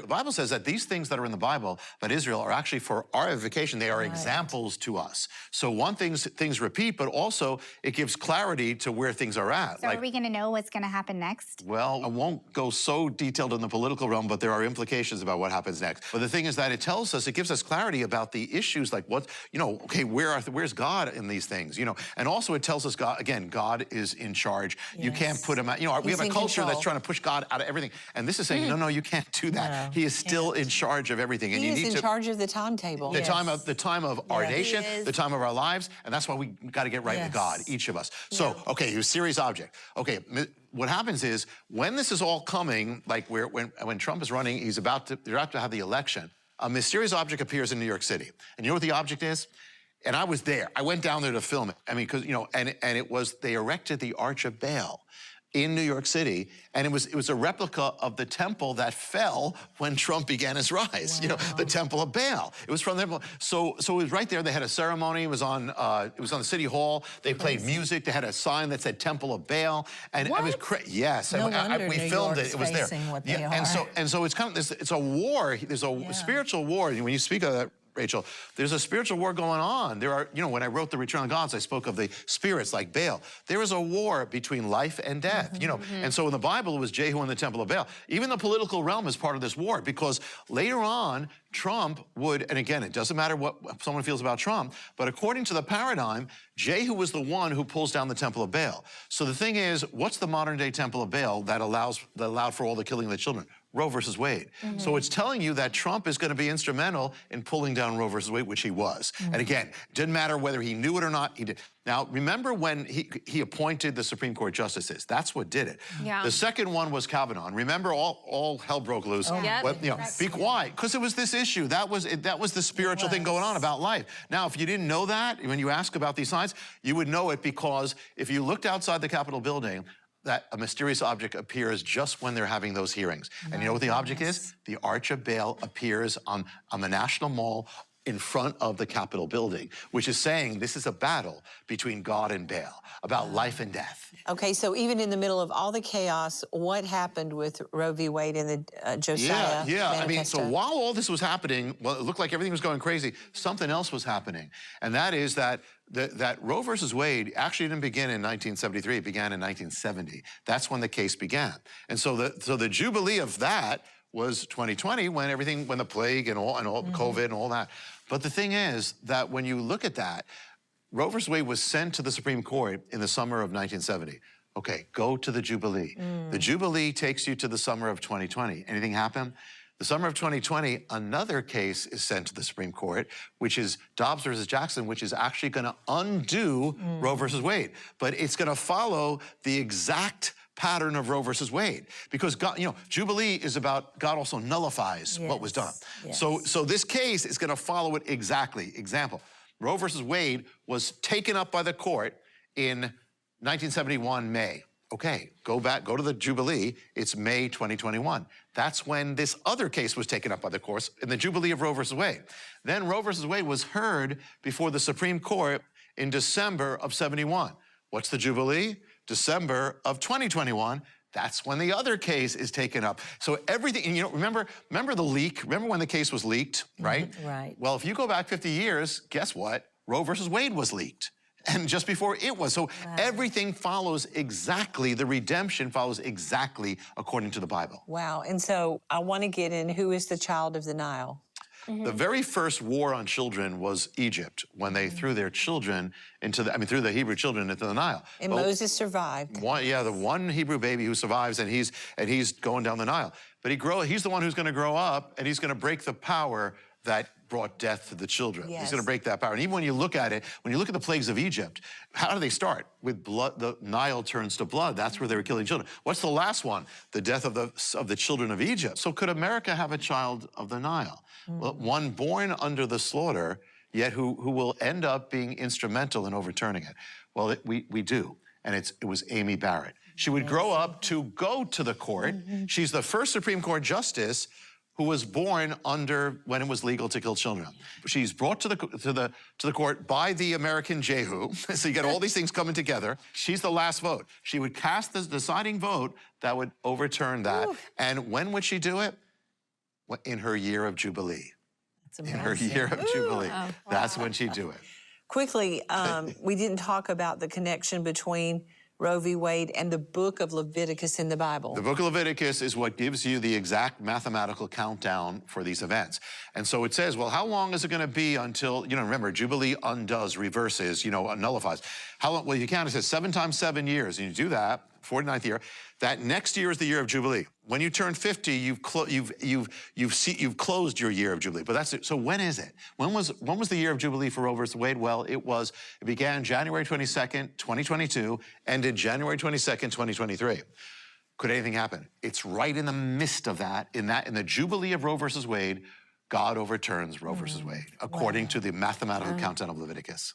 The Bible says that these things that are in the Bible about Israel are actually for our edification. They are examples to us. So one things repeat, but also it gives clarity to where things are at. So are we going to know what's going to happen next? Well, I won't go so detailed in the political realm, but there are implications about what happens next. But the thing is that it tells us, it gives us clarity about the issues, like what, okay, where's God in these things, And also it tells us, God is in charge. Yes. You can't put him out. We have a culture that's trying to push God out of everything. And this is saying, no, you can't do that. No, he is still in charge of everything. And he is in charge of the timetable. The time of our nation, the time of our lives, and that's why we got to get right with God, each of us. So, okay, you're a serious object. Okay, what happens is, when this is all coming, like when Trump is running, they're about to have the election, a mysterious object appears in New York City. And you know what the object is? And I was there. I went down there to film it. I mean, because, they erected the Arch of Baal in New York City, and it was a replica of the temple that fell when Trump began his rise. Wow. The Temple of Baal. It was from there. So it was right there. They had a ceremony. It was on the City Hall. They played music. They had a sign that said Temple of Baal, and it was yes. No wonder we filmed it. It was there. And so it's kind of it's a war. There's a spiritual war. When you speak of that, Rachel, there's a spiritual war going on. There are, when I wrote The Return of the Gods, I spoke of the spirits like Baal. There is a war between life and death, And so in the Bible, it was Jehu and the Temple of Baal. Even the political realm is part of this war, because later on, Trump would, and again, it doesn't matter what someone feels about Trump, but according to the paradigm, Jehu was the one who pulls down the Temple of Baal. So the thing is, what's the modern day Temple of Baal that allowed for all the killing of the children? Roe versus Wade. So it's telling you that Trump is going to be instrumental in pulling down Roe versus Wade, which he was. And again, it didn't matter whether he knew it or not, he did. Now, remember when he appointed the Supreme Court justices? That's what did it. Yeah. The second one was Kavanaugh. Remember, all hell broke loose. Be quiet, because it was this issue. That was the spiritual thing going on about life. Now, if you didn't know that, when you ask about these signs, you would know it, because if you looked outside the Capitol building, that a mysterious object appears just when they're having those hearings. And you know what the object is? The Arch of Baal appears on the National Mall in front of the Capitol building, which is saying this is a battle between God and Baal about life and death. Okay, so even in the middle of all the chaos, what happened with Roe v. Wade and the Josiah manifesto? I mean, so while all this was happening, well, it looked like everything was going crazy, something else was happening. And that is that Roe versus Wade actually didn't begin in 1973, it began in 1970. That's when the case began. And so the Jubilee of that was 2020, when the plague and all COVID and all that. But the thing is that when you look at that, Roe versus Wade was sent to the Supreme Court in the summer of 1970. Okay, go to the Jubilee. The Jubilee takes you to the summer of 2020. Anything happen? The summer of 2020, another case is sent to the Supreme Court, which is Dobbs versus Jackson, which is actually going to undo Roe versus Wade. But it's going to follow the exact pattern of Roe versus Wade, because God, Jubilee is about God also nullifies what was done. So this case is going to follow it exactly. Example, Roe versus Wade was taken up by the court in 1971, May. Okay, go to the Jubilee, it's May 2021. That's when this other case was taken up by the courts in the Jubilee of Roe versus Wade. Then Roe versus Wade was heard before the Supreme Court in December of 71. What's the Jubilee? December of 2021. That's when the other case is taken up. So everything, and remember the leak? Remember when the case was leaked, right? Right. Well, if you go back 50 years, guess what? Roe versus Wade was leaked. And just before it was. So everything follows exactly, the redemption follows exactly according to the Bible. Wow. And so I want to get in, who is the child of the Nile? The very first war on children was Egypt, when they threw their children threw the Hebrew children into the Nile. And Moses survived. The one Hebrew baby who survives, and he's going down the Nile. But he's the one who's going to grow up, and he's going to break the power that brought death to the children. Yes. He's going to break that power. And even when you look at it, when you look at the plagues of Egypt, how do they start? With blood. The Nile turns to blood. That's where they were killing children. What's the last one? The death of the children of Egypt. So could America have a child of the Nile? Well, one born under the slaughter, yet who will end up being instrumental in overturning it? Well, we do. And it was Amy Barrett. She would grow up to go to the court. She's the first Supreme Court justice who was born when it was legal to kill children. She's brought to the court by the American Jehu. So you get all these things coming together. She's the last vote. She would cast the deciding vote that would overturn that. Ooh. And when would she do it? In her year of Jubilee. That's In her amazing. year of Jubilee. Oh, That's when she'd do it. Quickly, we didn't talk about the connection between Roe v. Wade and the book of Leviticus in the Bible. The book of Leviticus is what gives you the exact mathematical countdown for these events. And so it says, well, how long is it going to be until, remember, Jubilee undoes, reverses, nullifies. How long? Well, you count, it says 7 times 7 years, and you do that, 49th year. That next year is the year of Jubilee. When you turn 50, you've closed your year of Jubilee. But that's it. So when is it? When was the year of Jubilee for Roe versus Wade? Well, it began January 22nd, 2022, ended January 22nd, 2023. Could anything happen? It's right in the midst of that. In the Jubilee of Roe versus Wade, God overturns Roe versus Wade, according to the mathematical countdown of Leviticus.